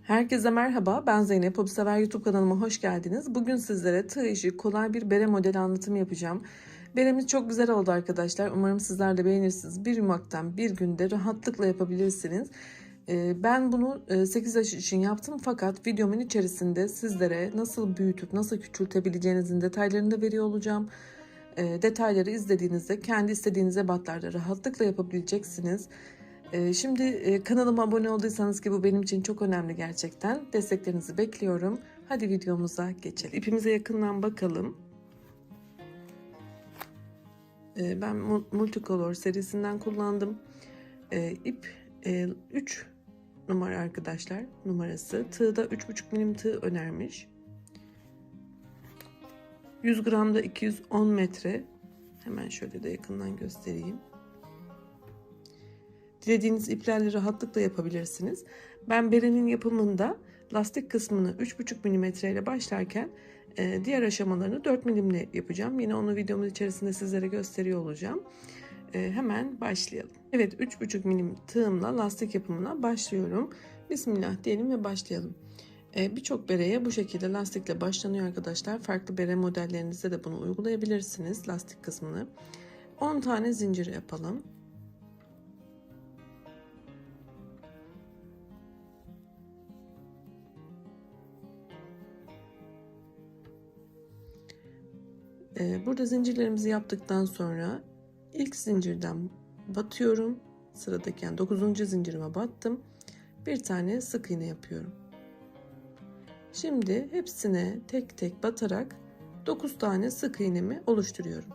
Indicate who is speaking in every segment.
Speaker 1: Herkese merhaba, ben Zeynep. Hobisever YouTube kanalıma hoş geldiniz. Bugün sizlere tığ işi kolay bir bere modeli anlatımı yapacağım. Beremiz çok güzel oldu arkadaşlar. Umarım sizler de beğenirsiniz. Bir yumaktan bir günde rahatlıkla yapabilirsiniz. Ben bunu 8 yaş için yaptım fakat videomun içerisinde sizlere nasıl büyütüp nasıl küçültebileceğinizin detaylarını da veriyor olacağım. Detayları izlediğinizde kendi istediğiniz ebatlarda rahatlıkla yapabileceksiniz. Şimdi kanalıma abone olduysanız ki bu benim için çok önemli gerçekten. Desteklerinizi bekliyorum. Hadi videomuza geçelim. İpimize yakından bakalım. Ben Multicolor serisinden kullandım. İp 3 numara arkadaşlar. Numarası. Tığ da 3,5 milim tığ önermiş. 100 gramda 210 metre. Hemen şöyle de yakından göstereyim. Dilediğiniz iplerle rahatlıkla yapabilirsiniz. Ben berenin yapımında lastik kısmını 3,5 mm ile başlarken diğer aşamalarını 4 mm ile yapacağım. Yine onu videomun içerisinde sizlere gösteriyor olacağım. Hemen başlayalım. Evet, 3,5 mm tığımla lastik yapımına başlıyorum. Bismillah diyelim ve başlayalım. Birçok bereye bu şekilde lastikle başlanıyor arkadaşlar. Farklı bere modellerinizde de bunu uygulayabilirsiniz, lastik kısmını. 10 tane zincir yapalım. Burada zincirlerimizi yaptıktan sonra ilk zincirden batıyorum. Sıradaki yani 9. zincirime battım. Bir tane sık iğne yapıyorum. Şimdi hepsine tek tek batarak 9 tane sık iğnemi oluşturuyorum.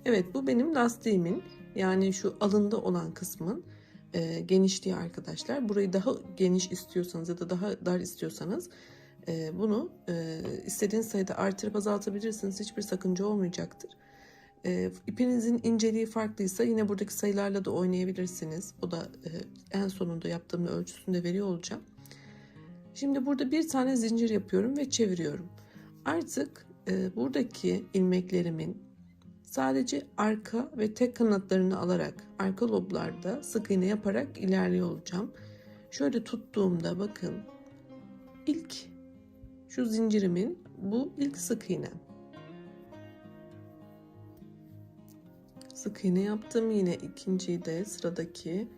Speaker 1: Evet, bu benim lastiğimin, yani şu alında olan kısmın genişliği arkadaşlar. Burayı daha geniş istiyorsanız ya da daha dar istiyorsanız bunu istediğiniz sayıda artırıp azaltabilirsiniz. Hiçbir sakınca olmayacaktır. İpinizin inceliği farklıysa yine buradaki sayılarla da oynayabilirsiniz. O da en sonunda yaptığım ölçüsünde veriyor olacağım. Şimdi burada bir tane zincir yapıyorum ve çeviriyorum. Artık buradaki ilmeklerimin sadece arka ve tek kanatlarını alarak arka loblarda sık iğne yaparak ilerliyor olacağım. Şöyle tuttuğumda bakın, ilk şu zincirimin bu ilk sık iğnem. Sık iğne yaptım. Yine ikinciyi de sıradaki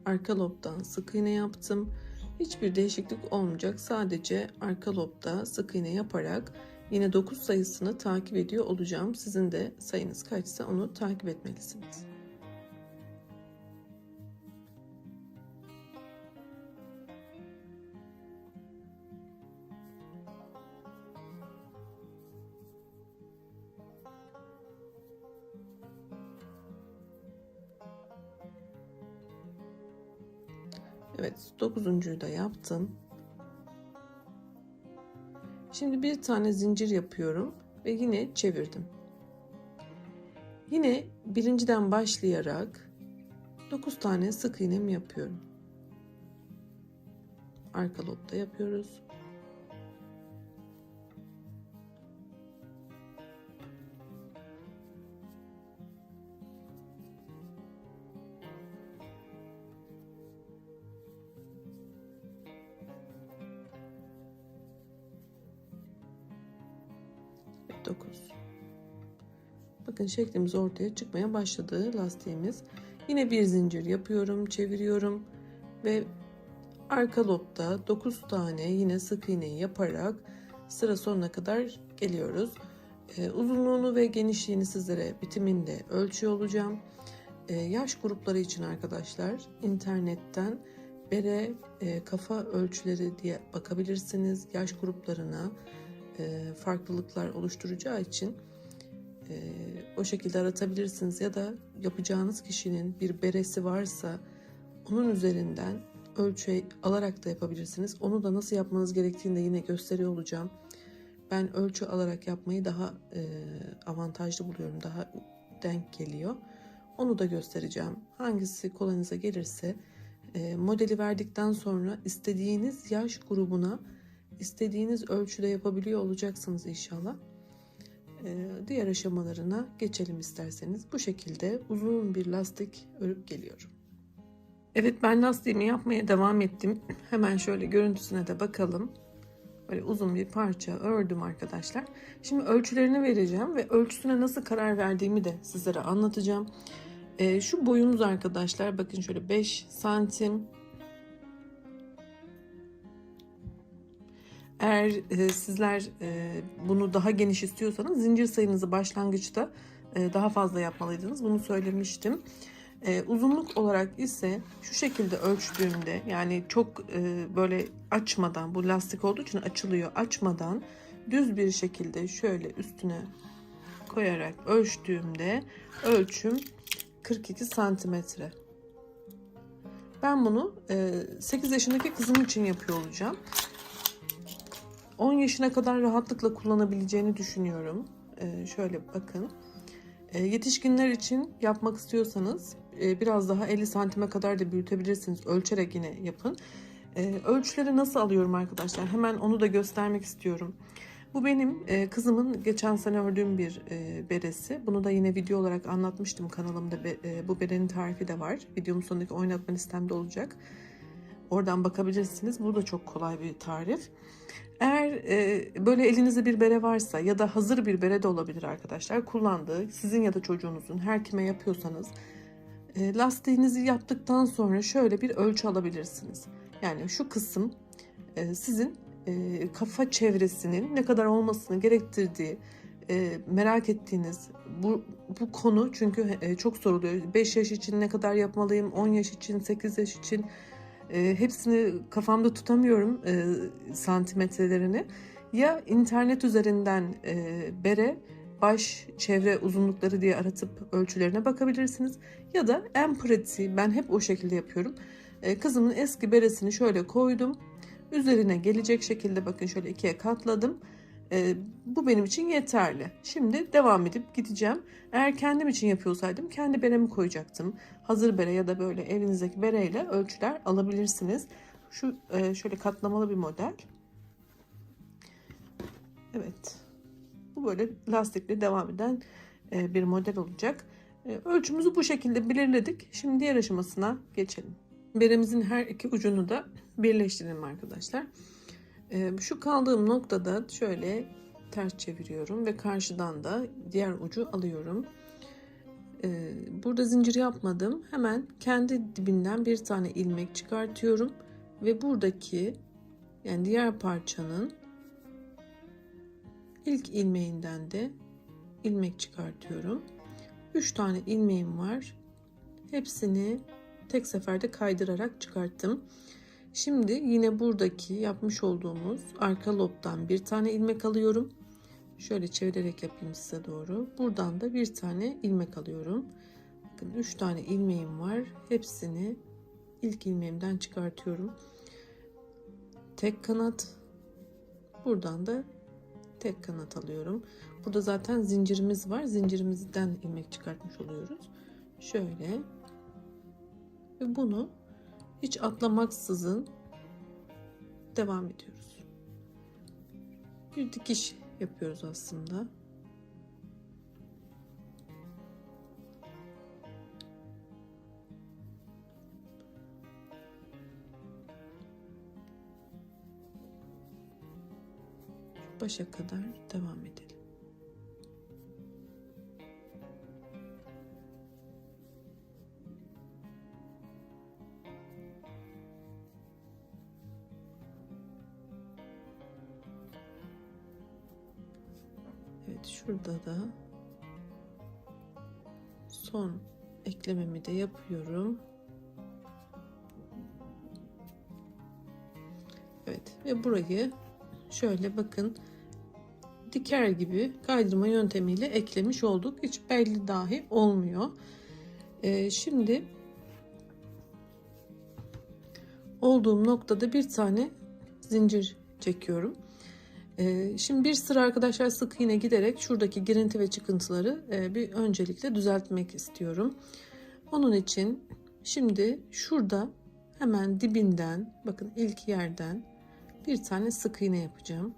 Speaker 1: arka lobdan sık iğne yaptım. Hiçbir değişiklik olmayacak. Sadece arka lobda sık iğne yaparak yine 9 sayısını takip ediyor olacağım. Sizin de sayınız kaçsa onu takip etmelisiniz. Evet, 9'uncuyu da yaptım. Şimdi bir tane zincir yapıyorum ve yine çevirdim. Yine birinciden başlayarak 9 tane sık iğnemi yapıyorum. Arka lobda yapıyoruz. Evet, 9. Bakın şeklimiz ortaya çıkmaya başladı, lastiğimiz. Yine bir zincir yapıyorum, çeviriyorum ve arka lobda 9 tane yine sık iğneyi yaparak sıra sonuna kadar geliyoruz. Uzunluğunu ve genişliğini sizlere bitiminde ölçüyor olacağım. Yaş grupları için arkadaşlar internetten bere kafa ölçüleri diye bakabilirsiniz. Yaş gruplarına farklılıklar oluşturacağı için o şekilde aratabilirsiniz ya da yapacağınız kişinin bir beresi varsa onun üzerinden ölçü alarak da yapabilirsiniz. Onu da nasıl yapmanız gerektiğini de yine gösteriyor olacağım. ben ölçü alarak yapmayı daha avantajlı buluyorum. Daha denk geliyor. Onu da göstereceğim. Hangisi kolayınıza gelirse modeli verdikten sonra istediğiniz yaş grubuna istediğiniz ölçüde yapabiliyor olacaksınız inşallah. Diğer aşamalarına geçelim isterseniz. Bu şekilde uzun bir lastik örüp geliyorum. Evet, ben lastiğimi yapmaya devam ettim. Hemen şöyle görüntüsüne de bakalım. Böyle uzun bir parça ördüm arkadaşlar. Şimdi ölçülerini vereceğim ve ölçüsüne nasıl karar verdiğimi de sizlere anlatacağım. Şu boyumuz arkadaşlar, bakın şöyle 5 santim. Eğer sizler bunu daha geniş istiyorsanız zincir sayınızı başlangıçta daha fazla yapmalıydınız. Bunu söylemiştim. Uzunluk olarak ise şu şekilde ölçtüğümde, yani çok böyle açmadan, bu lastik olduğu için açılıyor, açmadan düz bir şekilde şöyle üstüne koyarak ölçtüğümde ölçüm 42 santimetre. Ben bunu 8 yaşındaki kızım için yapıyor olacağım. 10 yaşına kadar rahatlıkla kullanabileceğini düşünüyorum. Şöyle bakın. Yetişkinler için yapmak istiyorsanız biraz daha 50 santime kadar da büyütebilirsiniz. Ölçerek yine yapın. Ölçüleri nasıl alıyorum arkadaşlar? Hemen onu da göstermek istiyorum. Bu benim kızımın geçen sene ördüğüm bir beresi. Bunu da yine video olarak anlatmıştım kanalımda. Bu berenin tarifi de var. Videomun sonundaki oynatma listemde olacak. Oradan bakabilirsiniz. Bu da çok kolay bir tarif. Eğer böyle elinizde bir bere varsa ya da hazır bir bere de olabilir arkadaşlar. Kullandığı, sizin ya da çocuğunuzun, her kime yapıyorsanız lastiğinizi yaptıktan sonra şöyle bir ölçü alabilirsiniz. Yani şu kısım sizin kafa çevresinin ne kadar olmasını gerektirdiği, merak ettiğiniz bu konu, çünkü çok soruluyor. 5 yaş için ne kadar yapmalıyım, 10 yaş için, 8 yaş için. Hepsini kafamda tutamıyorum santimetrelerini. Ya internet üzerinden bere, baş, çevre uzunlukları diye aratıp ölçülerine bakabilirsiniz. Ya da en pratiği, ben hep o şekilde yapıyorum. Kızımın eski beresini şöyle koydum. Üzerine gelecek şekilde bakın şöyle ikiye katladım. Bu benim için yeterli. Şimdi devam edip gideceğim. Eğer kendim için yapıyorsaydım kendi beremi koyacaktım. Hazır bere ya da böyle elinizdeki bereyle ölçüler alabilirsiniz. Şu şöyle katlamalı bir model. Evet. Bu böyle lastikle devam eden bir model olacak. Ölçümüzü bu şekilde belirledik. Şimdi diğer aşamasına geçelim. Beremizin her iki ucunu da birleştirelim arkadaşlar. Şu kaldığım noktada şöyle ters çeviriyorum ve karşıdan da diğer ucu alıyorum. Burada zincir yapmadım. Hemen kendi dibinden bir tane ilmek çıkartıyorum ve buradaki, yani diğer parçanın ilk ilmeğinden de ilmek çıkartıyorum. 3 tane ilmeğim var. Hepsini tek seferde kaydırarak çıkarttım. Şimdi yine buradaki yapmış olduğumuz arka lobdan bir tane ilmek alıyorum. Şöyle çevirerek yapayım size doğru. Buradan da bir tane ilmek alıyorum. Bakın 3 tane ilmeğim var. Hepsini ilk ilmeğimden çıkartıyorum. Tek kanat. Buradan da tek kanat alıyorum. Burada zaten zincirimiz var. Zincirimizden ilmek çıkartmış oluyoruz. Şöyle. Ve bunu hiç atlamaksızın devam ediyoruz. Bir dikiş yapıyoruz aslında. Başa kadar devam edelim. Evet, şurada da son eklememi de yapıyorum. Evet, ve burayı şöyle bakın diker gibi kaydırma yöntemiyle eklemiş olduk. Hiç belli dahi olmuyor. Şimdi olduğum noktada bir tane zincir çekiyorum. Şimdi bir sıra arkadaşlar sık iğne giderek şuradaki girinti ve çıkıntıları bir öncelikle düzeltmek istiyorum. Onun için şimdi şurada hemen dibinden, bakın ilk yerden bir tane sık iğne yapacağım.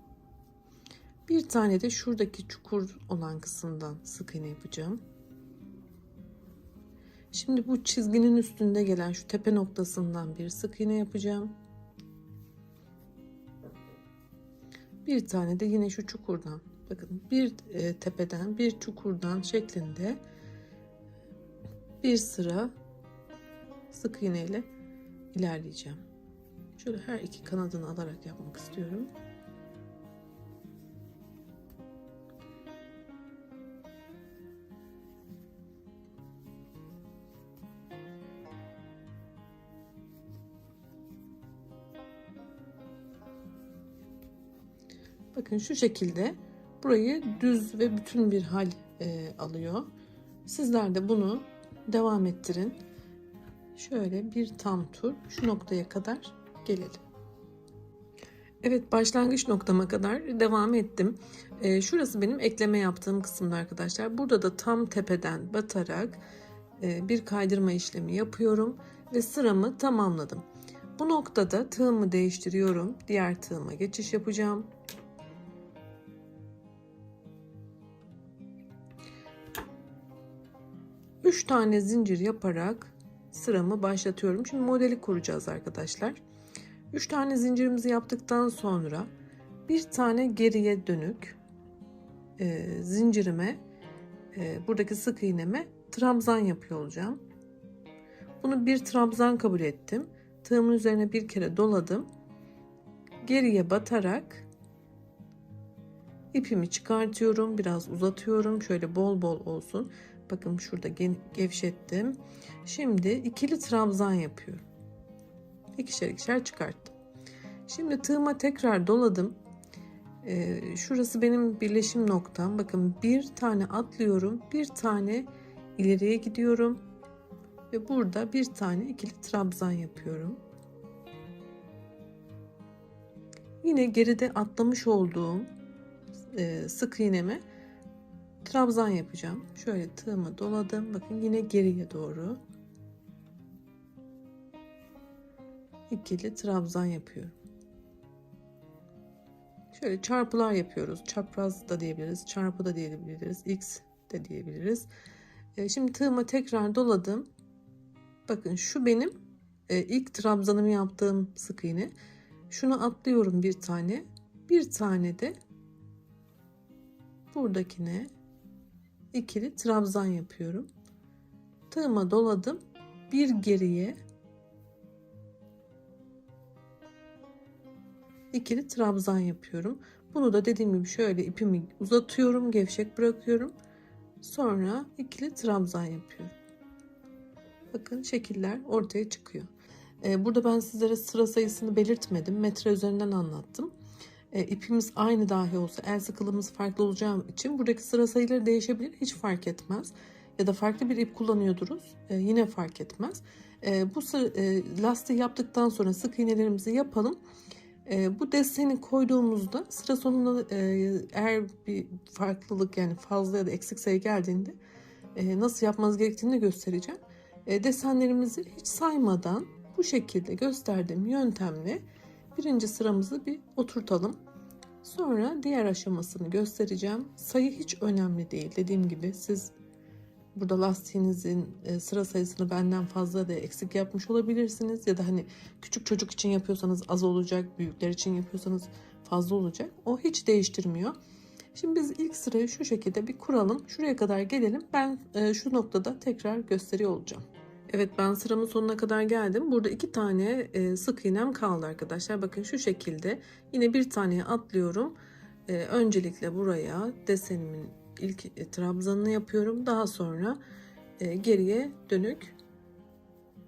Speaker 1: Bir tane de şuradaki çukur olan kısımdan sık iğne yapacağım. Şimdi bu çizginin üstünde gelen şu tepe noktasından bir sık iğne yapacağım. Bir tane de yine şu çukurdan, bakın bir tepeden bir çukurdan şeklinde bir sıra sık iğne ile ilerleyeceğim. Şöyle her iki kanadını alarak yapmak istiyorum. Bakın şu şekilde burayı düz ve bütün bir hal alıyor. Sizler de bunu devam ettirin. Şöyle bir tam tur şu noktaya kadar gelelim. Evet, başlangıç noktama kadar devam ettim. Şurası benim ekleme yaptığım kısımda arkadaşlar. Burada da tam tepeden batarak bir kaydırma işlemi yapıyorum ve sıramı tamamladım. Bu noktada tığımı değiştiriyorum. Diğer tığıma geçiş yapacağım. Üç tane zincir yaparak sıramı başlatıyorum. Şimdi modeli kuracağız arkadaşlar. 3 tane zincirimizi yaptıktan sonra bir tane geriye dönük zincirime buradaki sık iğneme trabzan yapıyor olacağım. Bunu bir trabzan kabul ettim. Tığımın üzerine bir kere doladım. Geriye batarak ipimi çıkartıyorum. Biraz uzatıyorum. Şöyle bol bol olsun. Bakın şurada gevşettim. Şimdi ikili trabzan yapıyorum. İkişer ikişer çıkarttım. Şimdi tığıma tekrar doladım. Şurası benim birleşim noktam. Bakın bir tane atlıyorum. Bir tane ileriye gidiyorum. Ve burada bir tane ikili trabzan yapıyorum. Yine geride atlamış olduğum sık iğneme trabzan yapacağım. Şöyle tığıma doladım. Bakın yine geriye doğru ikili trabzan yapıyorum. Şöyle çarpılar yapıyoruz. Çapraz da diyebiliriz, çarpı da diyebiliriz, x de diyebiliriz. Şimdi tığıma tekrar doladım. Bakın şu benim ilk trabzanımı yaptığım sık iğne. Şunu atlıyorum bir tane. Bir tane de buradakine ikili trabzan yapıyorum. Tığıma doladım. Bir geriye ikili trabzan yapıyorum. Bunu da dediğim gibi şöyle ipimi uzatıyorum, gevşek bırakıyorum. Sonra ikili trabzan yapıyorum. Bakın şekiller ortaya çıkıyor. Burada ben sizlere sıra sayısını belirtmedim. Metre üzerinden anlattım. İpimiz aynı dahi olsa el sıkılığımız farklı olacağı için buradaki sıra sayıları değişebilir. Hiç fark etmez. Ya da farklı bir ip kullanıyorduruz. Yine fark etmez. Bu lastiği yaptıktan sonra sık iğnelerimizi yapalım. Bu deseni koyduğumuzda sıra sonunda eğer bir farklılık, yani fazla ya da eksik sayı geldiğinde nasıl yapmanız gerektiğini göstereceğim. Desenlerimizi hiç saymadan bu şekilde gösterdiğim yöntemle birinci sıramızı bir oturtalım. Sonra diğer aşamasını göstereceğim. Sayı hiç önemli değil. Dediğim gibi siz burada lastiğinizin sıra sayısını benden fazla da eksik yapmış olabilirsiniz. Ya da hani küçük çocuk için yapıyorsanız az olacak, büyükler için yapıyorsanız fazla olacak. O hiç değiştirmiyor. Şimdi biz ilk sırayı şu şekilde bir kuralım. Şuraya kadar gelelim. Ben şu noktada tekrar gösteriyor olacağım. Evet, ben sıramın sonuna kadar geldim. Burada 2 tane sık iğnem kaldı arkadaşlar. Bakın şu şekilde yine bir taneye atlıyorum. Öncelikle buraya desenimin ilk trabzanını yapıyorum. Daha sonra geriye dönük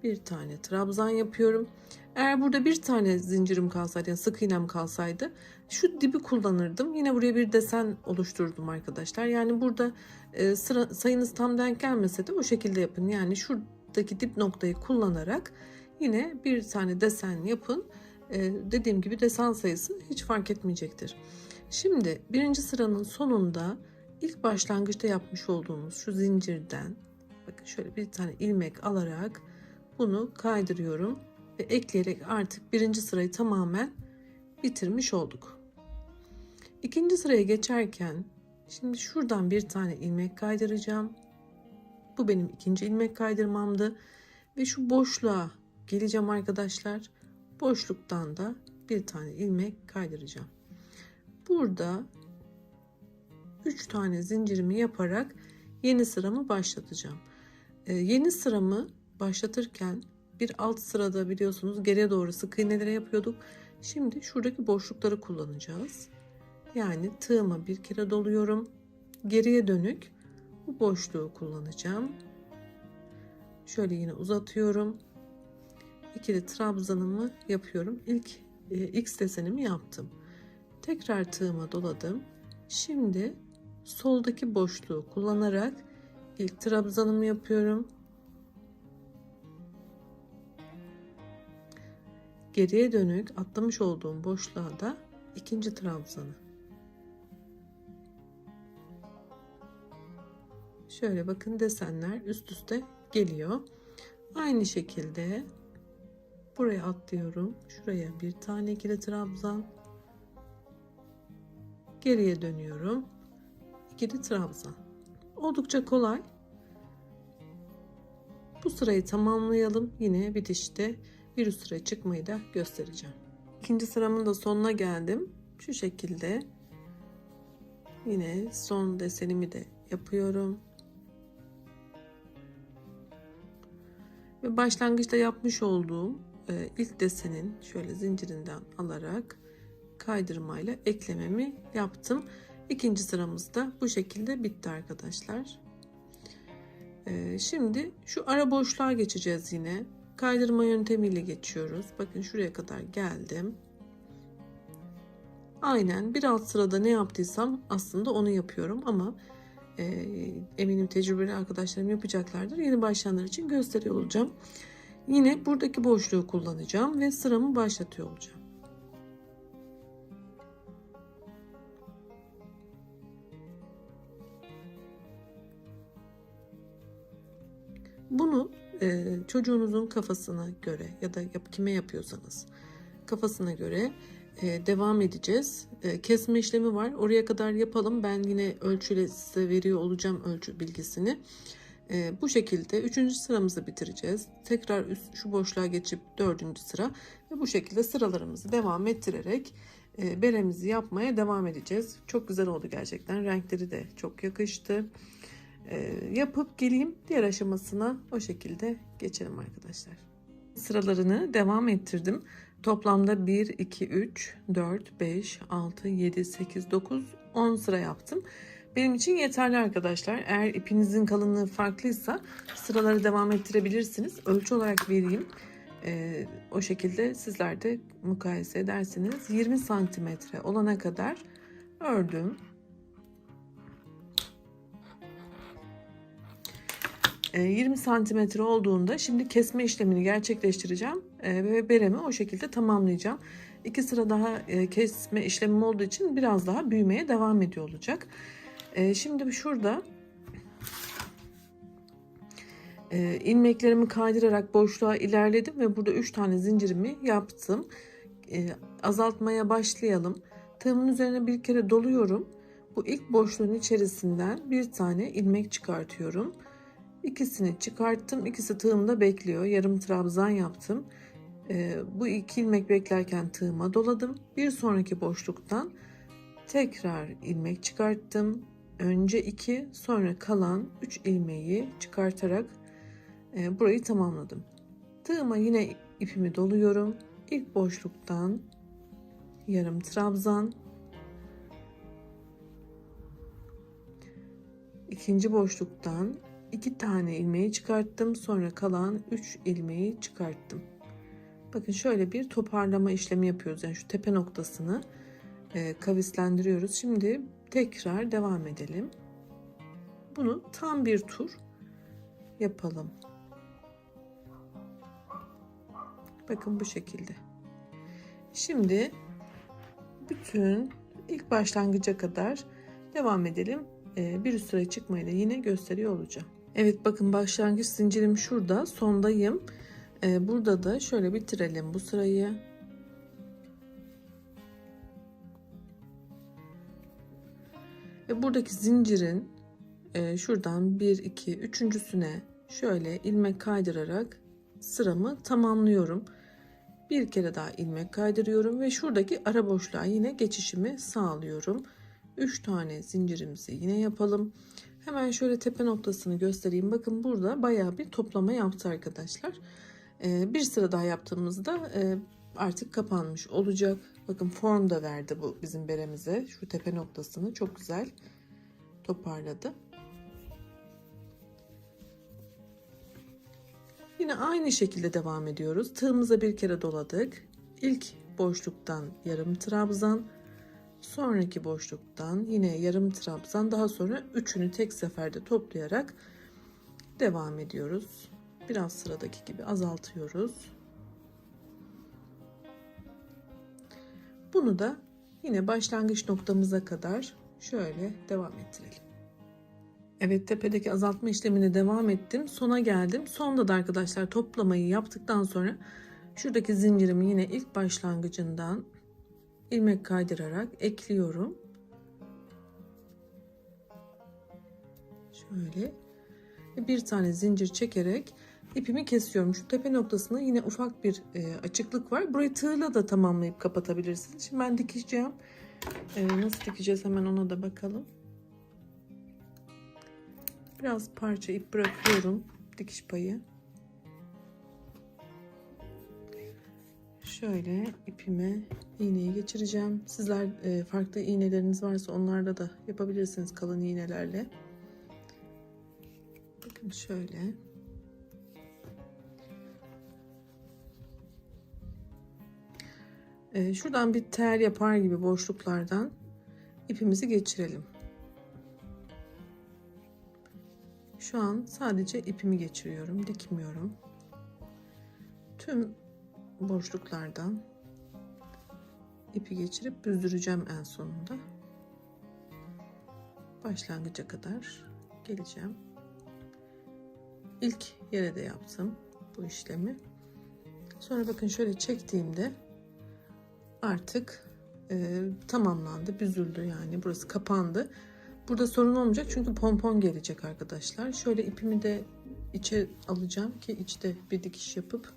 Speaker 1: bir tane trabzan yapıyorum. Eğer burada bir tane zincirim kalsaydı, yani sık iğnem kalsaydı, şu dibi kullanırdım. Yine buraya bir desen oluşturdum arkadaşlar. Yani burada sayınız tam denk gelmese de o şekilde yapın. Yani şuradaki dip noktayı kullanarak yine bir tane desen yapın. Dediğim gibi desen sayısı hiç fark etmeyecektir. Şimdi birinci sıranın sonunda ilk başlangıçta yapmış olduğumuz şu zincirden bakın şöyle bir tane ilmek alarak bunu kaydırıyorum ve ekleyerek artık birinci sırayı tamamen bitirmiş olduk. İkinci sıraya geçerken şimdi şuradan bir tane ilmek kaydıracağım. Bu benim ikinci ilmek kaydırmamdı ve şu boşluğa geleceğim arkadaşlar. Boşluktan da bir tane ilmek kaydıracağım. Burada 3 tane zincirimi yaparak yeni sıramı başlatacağım. Yeni sıramı başlatırken bir alt sırada biliyorsunuz geriye doğru sık iğneleri yapıyorduk. Şimdi şuradaki boşlukları kullanacağız. Yani tığıma bir kere doluyorum. Geriye dönük bu boşluğu kullanacağım. Şöyle yine uzatıyorum. İkili trabzanımı yapıyorum. İlk X desenimi yaptım. Tekrar tığıma doladım. Şimdi soldaki boşluğu kullanarak ilk trabzanımı yapıyorum. Geriye dönük atlamış olduğum boşluğa da ikinci trabzanı. Şöyle bakın desenler üst üste geliyor. Aynı şekilde buraya atlıyorum. Şuraya bir tane ikili trabzan. Geriye dönüyorum. İkili trabzan. Oldukça kolay. Bu sırayı tamamlayalım. Yine bitişte bir üst sıraya çıkmayı da göstereceğim. İkinci sıramın da sonuna geldim. Şu şekilde yine son desenimi de yapıyorum. Ve başlangıçta yapmış olduğum ilk desenin şöyle zincirinden alarak kaydırmayla eklememi yaptım. İkinci sıramız da bu şekilde bitti arkadaşlar. Şimdi şu ara boşluğa geçeceğiz yine. Kaydırma yöntemiyle geçiyoruz. Bakın şuraya kadar geldim. Aynen bir alt sırada ne yaptıysam aslında onu yapıyorum ama eminim tecrübeli arkadaşlarım yapacaklardır. Yeni başlayanlar için gösteriyor olacağım. Yine buradaki boşluğu kullanacağım ve sıramı başlatıyor olacağım. Bunu çocuğunuzun kafasına göre ya da kime yapıyorsanız kafasına göre devam edeceğiz. Kesme işlemi var. Oraya kadar yapalım. Ben yine ölçüyle size veriyor olacağım ölçü bilgisini. Bu şekilde 3. sıramızı bitireceğiz. Tekrar şu boşluğa geçip 4. sıra ve bu şekilde sıralarımızı devam ettirerek beremizi yapmaya devam edeceğiz. Çok güzel oldu gerçekten. Renkleri de çok yakıştı. Yapıp geleyim diğer aşamasına o şekilde geçelim arkadaşlar. Sıralarını devam ettirdim. Toplamda 1, 2, 3, 4, 5, 6, 7, 8, 9, 10 sıra yaptım. Benim için yeterli arkadaşlar. Eğer ipinizin kalınlığı farklıysa sıraları devam ettirebilirsiniz. Ölçü olarak vereyim. O şekilde sizler de mukayese edersiniz. 20 santimetre olana kadar ördüm. 20 santimetre olduğunda şimdi kesme işlemini gerçekleştireceğim ve beremi o şekilde tamamlayacağım. 2 sıra daha kesme işlemim olduğu için biraz daha büyümeye devam ediyor olacak. Şimdi şurada ilmeklerimi kaydırarak boşluğa ilerledim ve burada 3 tane zincirimi yaptım. Azaltmaya başlayalım. Tığımın üzerine bir kere doluyorum. Bu ilk boşluğun içerisinden bir tane ilmek çıkartıyorum. İkisini çıkarttım. İkisi tığımda bekliyor. Yarım trabzan yaptım. Bu iki ilmek beklerken tığıma doladım. Bir sonraki boşluktan tekrar ilmek çıkarttım. Önce 2 sonra kalan 3 ilmeği çıkartarak burayı tamamladım. Tığıma yine ipimi doluyorum. İlk boşluktan yarım trabzan. İkinci boşluktan 2 tane ilmeği çıkarttım. Sonra kalan 3 ilmeği çıkarttım. Bakın şöyle bir toparlama işlemi yapıyoruz. Yani şu tepe noktasını kavislendiriyoruz. Şimdi tekrar devam edelim. Bunu tam bir tur yapalım. Bakın bu şekilde. Şimdi bütün ilk başlangıca kadar devam edelim. Bir üst sıra çıkmayı da yine gösteriyor olacağım. Evet, bakın başlangıç zincirim şurada, sondayım. Burada da şöyle bitirelim bu sırayı. Ve buradaki zincirin şuradan 1 2 üçüncüsüne şöyle ilmek kaydırarak sıramı tamamlıyorum. Bir kere daha ilmek kaydırıyorum ve şuradaki ara boşluğa yine geçişimi sağlıyorum. 3 tane zincirimizi yine yapalım. Hemen şöyle tepe noktasını göstereyim. Bakın burada bayağı bir toplama yaptı arkadaşlar. Bir sıra daha yaptığımızda artık kapanmış olacak. Bakın form da verdi bu bizim beremize. Şu tepe noktasını çok güzel toparladı. Yine aynı şekilde devam ediyoruz. Tığımıza bir kere doladık. İlk boşluktan yarım trabzan, sonraki boşluktan yine yarım trabzan, daha sonra üçünü tek seferde toplayarak devam ediyoruz. Biraz sıradaki gibi azaltıyoruz. Bunu da yine başlangıç noktamıza kadar şöyle devam ettirelim. Evet, tepedeki azaltma işlemine devam ettim. Sona geldim. Sonda da arkadaşlar toplamayı yaptıktan sonra şuradaki zincirimi yine ilk başlangıcından ilmek kaydırarak ekliyorum. Şöyle bir tane zincir çekerek ipimi kesiyorum. Şu tepe noktasında yine ufak bir açıklık var. Burayı tığla da tamamlayıp kapatabilirsiniz. Şimdi ben dikeceğim. Nasıl dikeceğiz hemen ona da bakalım. Biraz parça ip bırakıyorum, dikiş payı. Şöyle ipime iğneyi geçireceğim. Sizler farklı iğneleriniz varsa onlarla da yapabilirsiniz, kalın iğnelerle. Bakın şöyle. Şuradan bir tel yapar gibi boşluklardan ipimizi geçirelim. Şu an sadece ipimi geçiriyorum, dikmiyorum. Tüm boşluklardan ipi geçirip büzdüreceğim en sonunda. Başlangıca kadar geleceğim. İlk yere de yaptım bu işlemi. Sonra bakın şöyle çektiğimde artık tamamlandı, büzüldü, yani burası kapandı. Burada sorun olmayacak çünkü pompon gelecek arkadaşlar. Şöyle ipimi de içe alacağım ki içte bir dikiş yapıp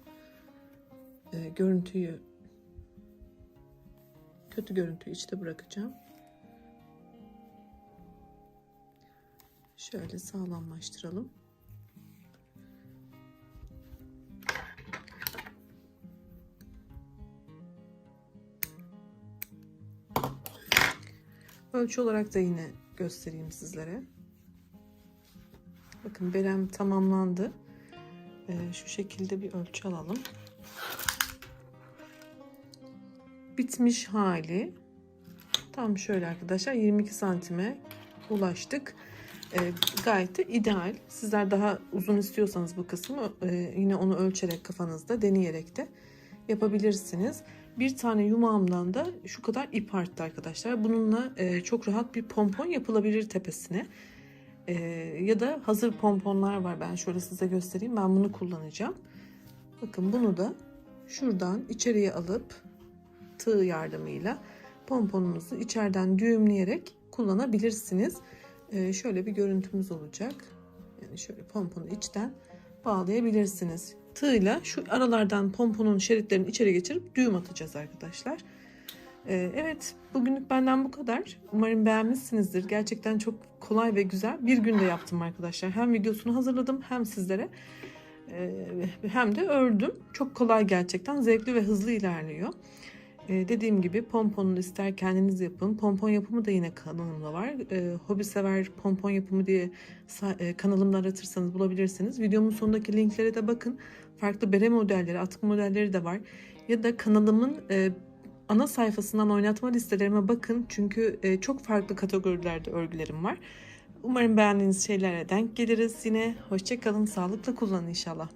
Speaker 1: kötü görüntüyü içte bırakacağım. Şöyle sağlamlaştıralım. Ölçü olarak da yine göstereyim sizlere. Bakın berem tamamlandı. Şu şekilde bir ölçü alalım. Bitmiş hali tam şöyle arkadaşlar, 22 santime ulaştık. Gayet de ideal. Sizler daha uzun istiyorsanız bu kısmı yine onu ölçerek kafanızda deneyerek de yapabilirsiniz. Bir tane yumağımdan da şu kadar ip arttı arkadaşlar. Bununla çok rahat bir pompon yapılabilir tepesine. Ya da hazır pomponlar var. Ben şöyle size göstereyim. Ben bunu kullanacağım. Bakın bunu da şuradan içeriye alıp tığ yardımıyla pomponunuzu içeriden düğümleyerek kullanabilirsiniz. Şöyle bir görüntümüz olacak. Yani şöyle pomponu içten bağlayabilirsiniz. Tığla şu aralardan pomponun şeritlerini içeri geçirip düğüm atacağız arkadaşlar. Evet, bugünlük benden bu kadar. Umarım beğenmişsinizdir. Gerçekten çok kolay ve güzel. Bir günde yaptım arkadaşlar. Hem videosunu hazırladım hem sizlere hem de ördüm. Çok kolay gerçekten. Zevkli ve hızlı ilerliyor. Dediğim gibi pomponunu ister kendiniz yapın. Pompon yapımı da yine kanalımda var. Hobi sever pompon yapımı diye kanalımda aratırsanız bulabilirsiniz. Videomun sonundaki linklere de bakın. Farklı bere modelleri, atkı modelleri de var. Ya da kanalımın ana sayfasından oynatma listelerime bakın. Çünkü çok farklı kategorilerde örgülerim var. Umarım beğendiğiniz şeylere denk geliriz yine. Hoşça kalın, sağlıkla kullanın inşallah.